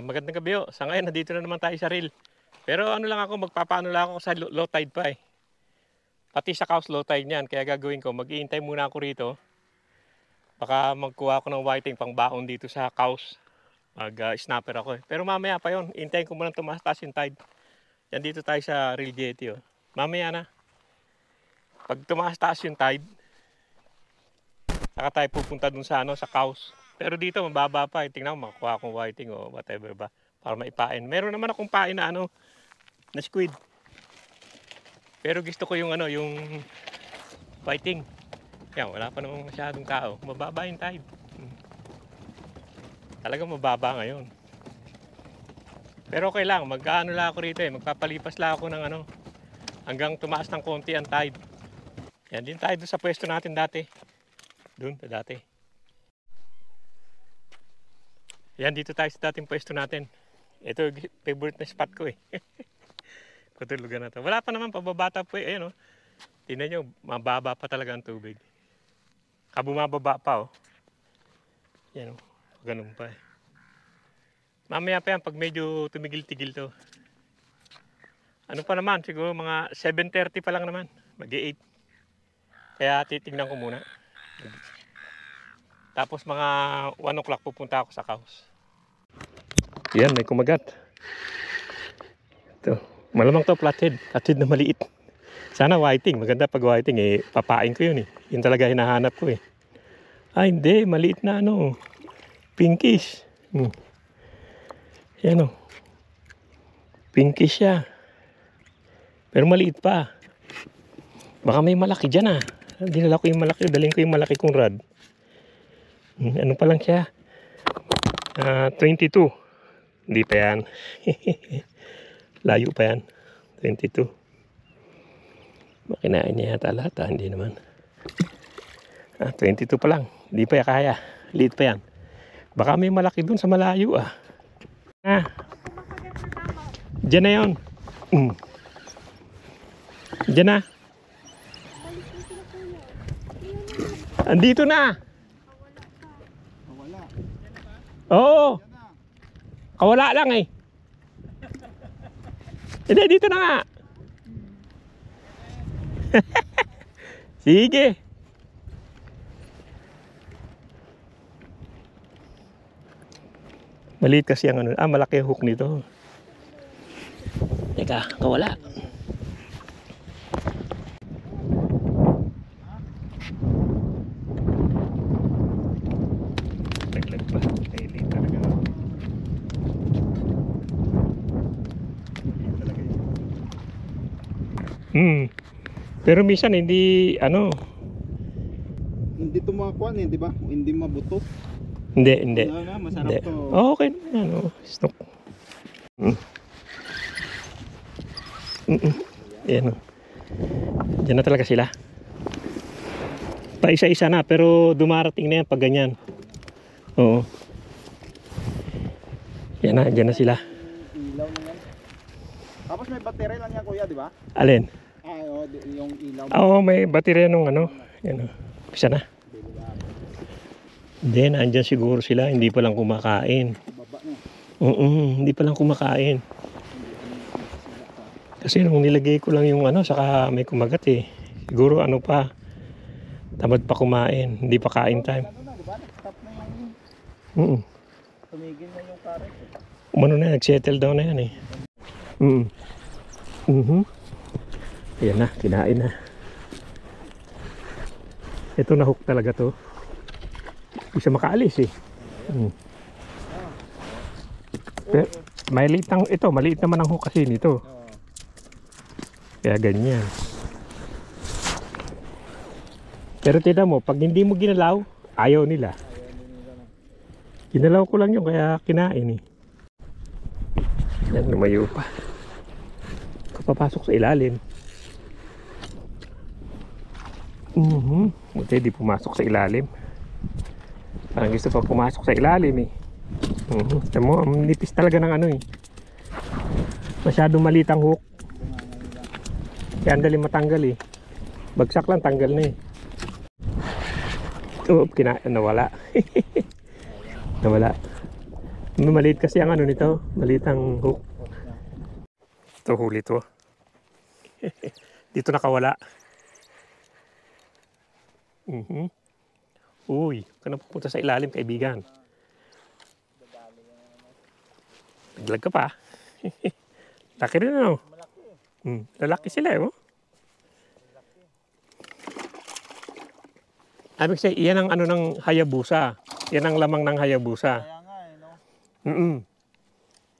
Magandang gabi ho. Sa ngayon, nandito na naman tayo sa reel. Pero ano lang ako, magpapaano lang ako sa low tide pa eh. Pati sa Cowes low tide niyan. Kaya gagawin ko, mag-iintay muna ako rito. Baka magkuha ako ng whiting pang baon dito sa Cowes. Mag-snapper ako eh. Pero mamaya pa yon, hintayin ko muna tumaas yung tide. Yan dito tayo sa Real Jetty oh. Mamaya na. Pag tumaas-taas yung tide, saka tayo pupunta dun sa sa Cowes. Pero dito mababa pa, tingnan mo makuha akong whiting o whatever ba para maipain. Meron naman akong pain na na squid. Pero gusto ko yung yung whiting. Yan, wala pa namang masyadong tao. Mababa yung tide. Talagang mababa ngayon. Pero okay lang, mag-aano lang ako rito eh, magpapalipas lang ako ng hanggang tumaas ng konti ang tide. Yan din tayo doon sa pwesto natin dati. Doon pa dati. Yan, dito tayo sa dating pwesto natin. Ito favorite na spot ko eh. Kutulugan na to. Wala pa naman, pababata po eh. Ayun oh. Tingnan nyo, mababa pa talaga ang tubig. Kabumababa pa oh. Yan oh. Ganun pa eh. Mamaya pa yan pag medyo tumigil-tigil to. Ano pa naman, siguro mga 7:30 pa lang naman. Mag-8. Kaya titignan ko muna. Tapos mga 1 o'clock pupunta ako sa Cowes. Yan, may kumagat. Ito, malamang to flathead. Flathead na maliit. Sana whiting. Maganda pag whiting eh. Papain ko yun eh. Yun talaga hinahanap ko eh. Ah, hindi. Maliit na pinkish. Yan o. Pinkish siya. Pero maliit pa. Baka may malaki dyan ah. Dinala ko yung malaki. Daling ko yung malaki kong rod. Ano pa lang siya? 22. Hindi pa yan. Layo pa yan. 22. Makinain niya yata lahat ah. Hindi naman. 22 pa lang. Hindi pa kaya. Liit pa yan. Baka may malaki dun sa malayo ah. Diyan na yun. Diyan na. Andito na. Oo. Kawala lang eh. Hindi, dito na nga. Sige. Maliit kasi ang malaki yung hook nito. Teka, kawala. Naglag pa. Maliit talaga. Pero minsan hindi hindi tumakuan eh, di ba? Hindi mabuto. Hindi. Masarap to. Oh, okay na Stop. Ayan o. Diyan na talaga sila. Pa isa-isa na pero dumarating na yan pag ganyan. Oo. Yan na, diyan na sila. Ilaw na yan. Tapos may baterya lang yan kuya, di ba? Alin? Yung ilaw. Oo, may baterya nung Yan o. Isa na. Then, andyan siguro sila. Hindi pa lang kumakain. Baba na. Hindi pa lang kumakain. Kasi nung nilagay ko lang yung saka may kumagat eh. Siguro pa. Tamad pa kumain. Hindi pa kain time. Diba? Stop na yung... Tumigil na yung current. Nag-settle down na yan eh. Ayan na, kinain na. Ito na hook talaga to. Hindi siya makaalis eh. Pero, maliit naman ang hook kasi nito. Kaya ganyan. Pero tignan mo, pag hindi mo ginalaw, ayaw nila. Ginalaw ko lang yun, kaya kinain eh. Yan, lumayo pa. Kapapasok sa ilalim. Buti di pumasok sa ilalim. Parang gusto pa pumasok sa ilalim eh. Tignan mo, nipis talaga ng Masyadong maliit ang hook. Kaya ang dali matanggal eh. Bagsak lang, tanggal na eh. Ito, nawala. Nawala. Maliit kasi ang ano nito. Maliit ang hook. Ito huli to. Dito nakawala. Uy, ka na pupunta sa ilalim, kaibigan. Naglag ka pa. Laki rin ano. Lalaki sila eh. Oh. Ibig sabihin, yan ang ano ng Hayabusa. Yan ang lamang ng Hayabusa. Kaya nga eh, no?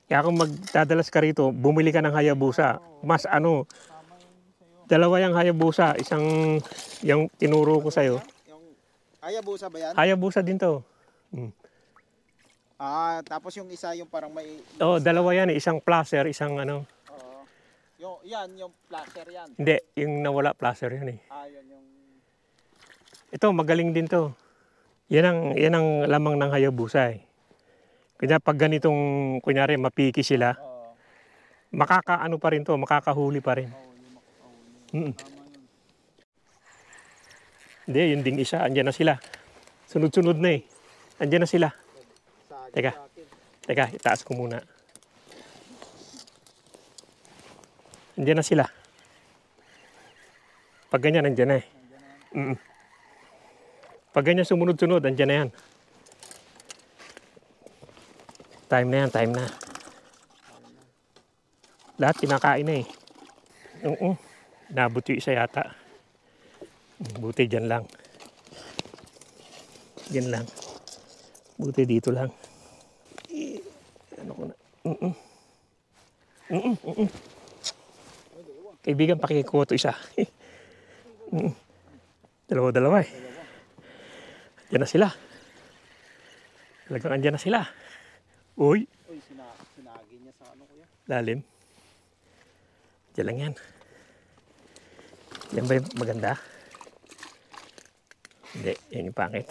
Kaya kung magdadalas ka rito, bumili ka ng Hayabusa. Mas ano, dalawa yung Hayabusa. Isang, yung tinuro ko sa'yo. Yung Hayabusa ba yan? Hayabusa din to. Tapos yung isa yung parang may... Dalawa yan. Isang placer, isang ano. Oo. Yung plaster yan. Hindi, yung nawala placer yan eh. Yun yung... Ito, magaling din to. Yan ang lamang ng Hayabusa eh. Kaya pag ganitong, kunyari, mapiki sila, makakaano pa rin to, makakahuli pa rin. Hindi, yun ding isa, andyan na sila. Sunod-sunod na eh. Andyan na sila. Teka, itaas ko muna. Andyan na sila. Pag ganyan, andyan na eh. Pag ganyan sumunod-sunod, andyan na yan. Time na. Lahat kinakain na eh. Nabot yung isa yata. Buti dyan lang. Dyan lang. Buti dito lang. Ano ko na. Kaibigan, pakikuha ito isa. Dalawa eh. Diyan na sila. Talagang andyan na sila. Uy, sinagi niya sa ano kuya? lalim. Diyan lang yan. Yan ba yung maganda? Hindi, yan yung pangit.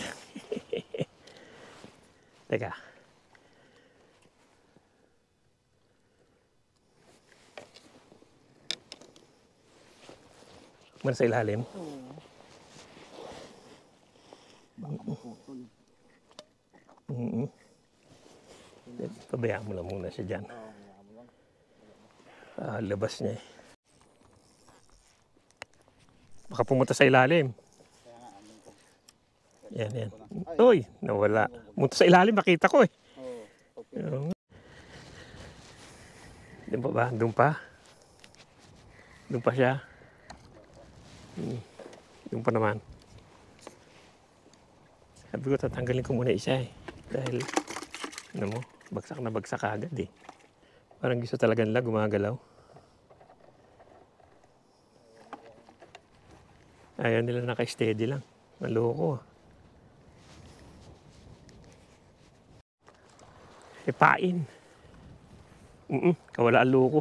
Teka. Muna sa ilalim. Pabayaan mo lang muna siya dyan. Labas niya eh. Baka pumunta sa ilalim. Yan. Uy, nawala. Pumunta sa ilalim, makita ko eh. Doon pa ba? Doon pa siya. Doon pa naman. Sabi ko, tatanggalin ko muna isa eh. Dahil, ano mo, bagsak na bagsak agad eh. Parang gusto talaga nila gumagalaw. Ayaw nila naka-steady lang. Maloko. Pain. Kawala ang loko.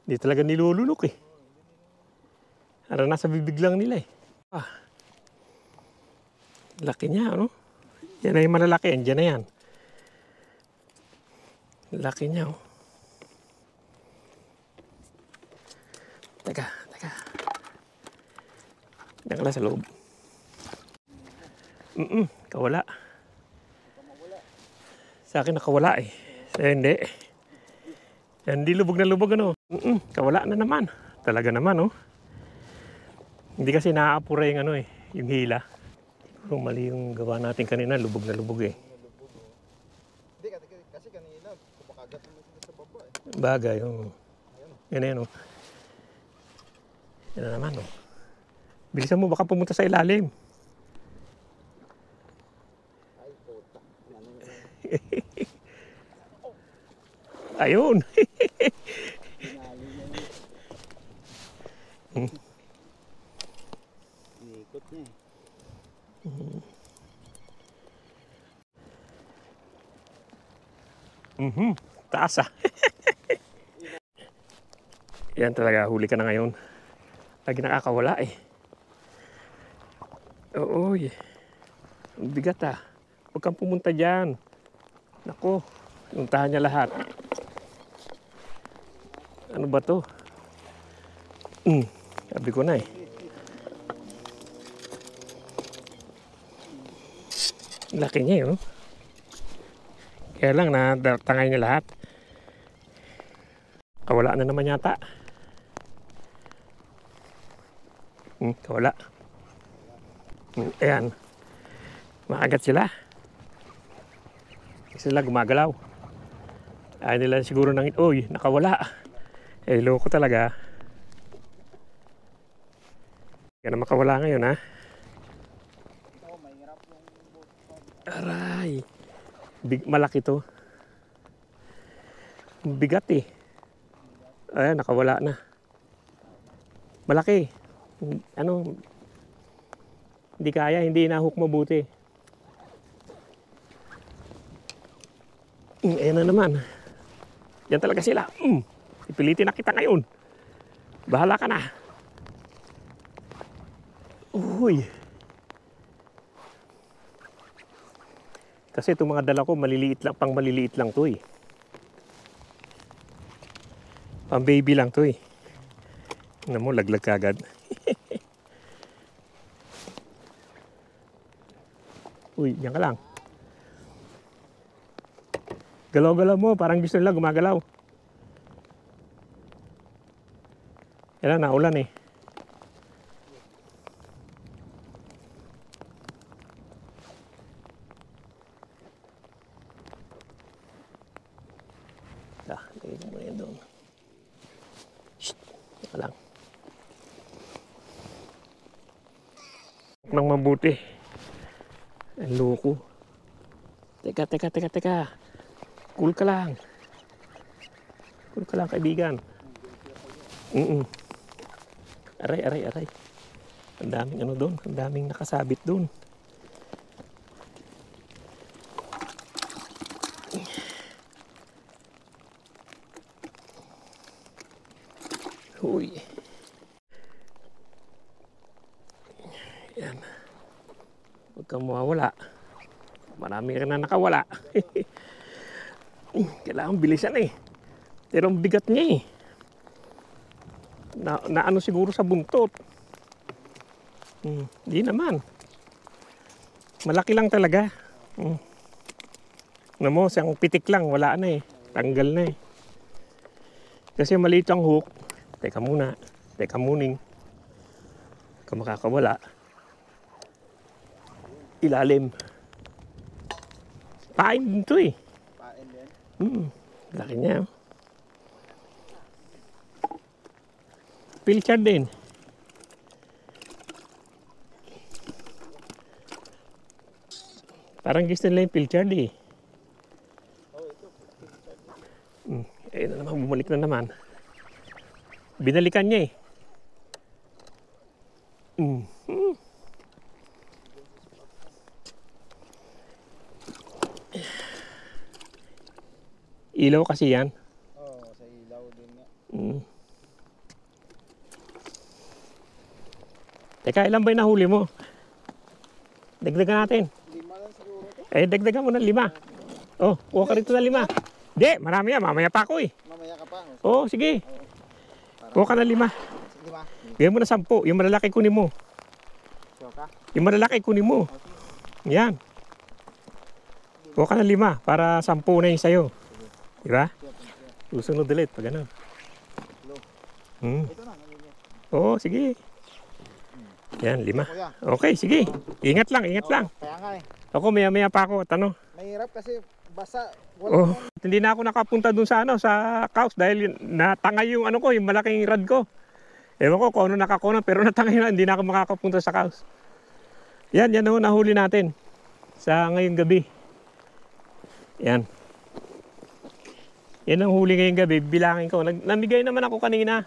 Hindi talaga nilulunok eh. Para nasa bibig lang nila eh. Laki niya, ano? Yan na yung malalaki. Andiyan na yan. Laki niya, oh. Teka. Diyan ka lang sa loob. Kawala. Sa akin nakawala eh. Sa'yo hindi. Yan, hindi lubog na lubog, ano? Kawala na naman. Talaga naman, oh. Hindi kasi naaapura yung ano eh. Yung hila. Pero mali yung gawa natin kanina, lubog na lubog eh. Hindi, kasi kanina, kumakagat naman sila sa baba eh. Bagay, oh. Yan, oh. Yan na naman, oh. Bilisan mo, baka pumunta sa ilalim. Ay, puta. Ayun. Inikot niya eh. Taas ah. Yan talaga, huli ka na ngayon. Lagi nakakawala eh. Oo eh. Ang bigat ah. Huwag kang pumunta dyan. Nako, puntahan niya lahat. Ano ba to? Sabi ko na eh. Laki niya yun. Kaya lang, natangay niya lahat. Kawala na naman yata. Kawala. Ayan. Maagat sila. Sila gumagalaw. Ayaw nila siguro nang, uy, nakawala. Eh, loko talaga. Kaya na makawala ngayon, ha? Aray. Malaki to. Bigat eh. Ayan, nakawala na. Malaki. Ano, hindi kaya, hindi nahook mabuti. Ayan na naman. Yan talaga sila. Ipilitin na kita ngayon. Bahala ka na. Uy. Kasi itong mga dala ko, maliliit lang, pang maliliit lang to eh. Pang baby lang to eh. Ano mo, laglag kagad. Uy, yan ka lang. Galaw-galaw mo, parang gusto nila gumagalaw. Yan na, naulan eh. Lagay mo yan doon. Shhh, yan ka lang. Huwag nang mabuti. Ang loko. Teka. Cool ka lang. Cool ka lang, kaibigan. Aray. Ang daming ano doon. Ang daming nakasabit doon. Uy. Yan. Huwag kang mawawala. Marami ka na nakawala. Kailangan bilisan eh. Pero ang bigat niya eh. Na ano siguro sa buntot. Hindi naman. Malaki lang talaga. Ano mo, siyang pitik lang. Wala na eh. Tanggal na eh. Kasi maliit ang hook. Teka muna. Teka muning. Ka makakawala. Ilalim. Pain din to eh. Pain din? Laki niya. Pilchard din. Parang gusto nila yung pilchard eh. Ayun na naman, bumalik na naman. Binalikan niya eh. Ilaw kasi yan. Oo, sa ilaw din nga. Teka, ilan ba yung nahuli mo? Dagdagan natin. 5 lang siguro to. Eh, dagdagan mo ng 5. Oh, kuha ka rito ng 5. Di, marami yan. Mamaya pa ako eh. Mamaya ka pa. Oh, sige. Kuha ka ng 5. Sige ba? Bigyan mo na 10. Yung malalaki kunin mo. Sige ka? Yung malalaki kunin mo. Yan. Kuha ka ng 5 para 10 na yung sayo. Diba? Susunod ulit pag ganun. Ito na. Oo, sige. Yan, 5. Okay, sige. Ingat lang. Kaya nga eh. Ako, maya pa ako. Ano? Mahirap kasi basa. Oh, hindi na ako nakapunta dun sa sa Caus dahil natangay yung ano ko, yung malaking rod ko. Ewan ko kung ano nakakunan, pero natangay na, hindi na ako makakapunta sa Caus. Yan oh, nahuli natin sa ngayong gabi. Yan. Yan ang huli ngayong gabi, bilangin ko. Namigay naman ako kanina.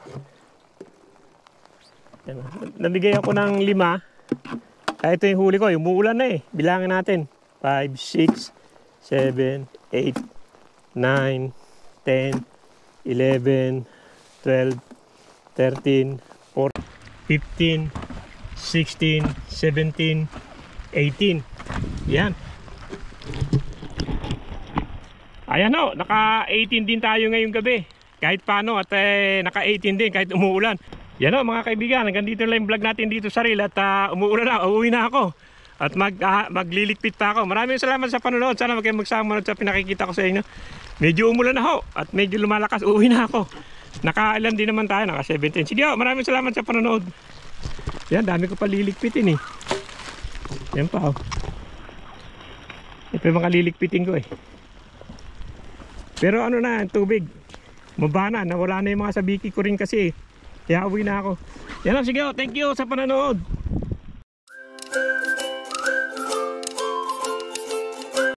Yan, namigay ako ng 5. Ito yung huli ko, yung umuulan na eh. Bilangin natin. 5, 6, 7, 8, 9, 10, 11, 12, 13, 14, 15, 16, 17, 18. Yan. Ayan o, naka-18 din tayo ngayong gabi. Kahit paano at naka-18 din kahit umuulan. Yan o mga kaibigan, hanggang dito lang yung vlog natin dito sa reel at umuulan na, uuwi na ako. At magliligpit pa ako. Maraming salamat sa panonood. Sana mag kayo magsamanod sa pinakikita ko sa inyo. Medyo umulan na ho at medyo lumalakas. Uuwi na ako. Nakailan din naman tayo, naka 17. Sige ho, maraming salamat sa panonood. Yan, dami ko pa liligpitin eh. Yan pa oh. Ito yung mga liligpitin ko eh. Pero ano na, tubig. Mabana, nawala na yung mga sabiki ko rin kasi eh. Kaya uwi na ako. Yan lang, sige ho, thank you sa panonood.